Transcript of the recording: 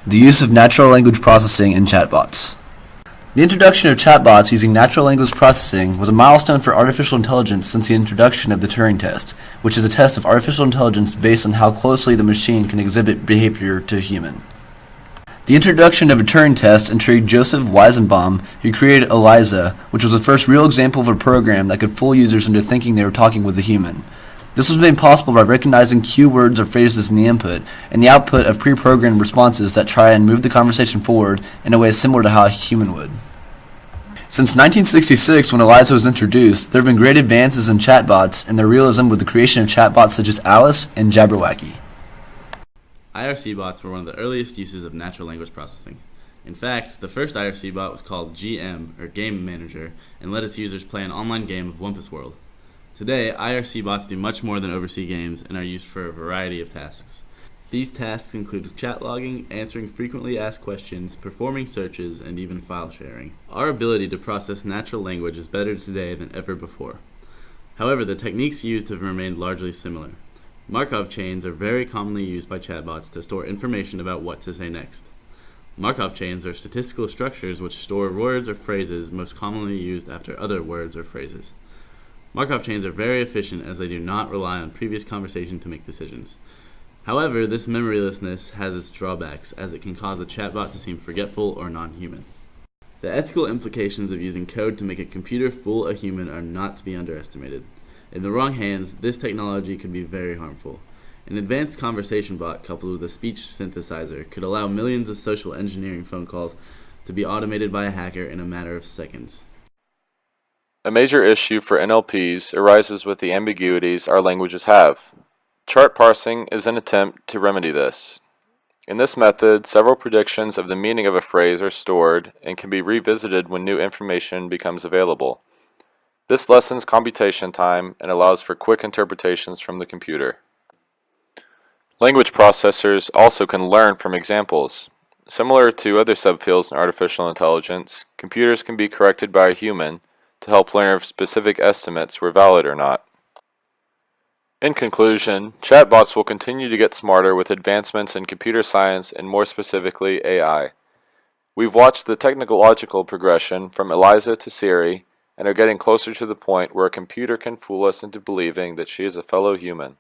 The use of natural language processing in chatbots. The introduction of chatbots using natural language processing was a milestone for artificial intelligence since the introduction of the Turing test, which is a test of artificial intelligence based on how closely the machine can exhibit behavior to a human. The introduction of a Turing test intrigued Joseph Weizenbaum, who created ELIZA, which was the first real example of a program that could fool users into thinking they were talking with a human. This was made possible by recognizing cue words or phrases in the input and the output of pre-programmed responses that try and move the conversation forward in a way similar to how a human would. Since 1966, when ELIZA was introduced, there have been great advances in chatbots and their realism with the creation of chatbots such as Alice and Jabberwocky. IRC bots were one of the earliest uses of natural language processing. In fact, the first IRC bot was called GM, or Game Manager, and let its users play an online game of Wumpus World. Today, IRC bots do much more than oversee games and are used for a variety of tasks. These tasks include chat logging, answering frequently asked questions, performing searches, and even file sharing. Our ability to process natural language is better today than ever before. However, the techniques used have remained largely similar. Markov chains are very commonly used by chatbots to store information about what to say next. Markov chains are statistical structures which store words or phrases most commonly used after other words or phrases. Markov chains are very efficient as they do not rely on previous conversation to make decisions. However, this memorylessness has its drawbacks, as it can cause a chatbot to seem forgetful or non-human. The ethical implications of using code to make a computer fool a human are not to be underestimated. In the wrong hands, this technology could be very harmful. An advanced conversation bot coupled with a speech synthesizer could allow millions of social engineering phone calls to be automated by a hacker in a matter of seconds. A major issue for NLPs arises with the ambiguities our languages have. Chart parsing is an attempt to remedy this. In this method, several predictions of the meaning of a phrase are stored and can be revisited when new information becomes available. This lessens computation time and allows for quick interpretations from the computer. Language processors also can learn from examples. Similar to other subfields in artificial intelligence, computers can be corrected by a human to help learn if specific estimates were valid or not. In conclusion, chatbots will continue to get smarter with advancements in computer science and more specifically AI. We've watched the technological progression from ELIZA to Siri and are getting closer to the point where a computer can fool us into believing that she is a fellow human.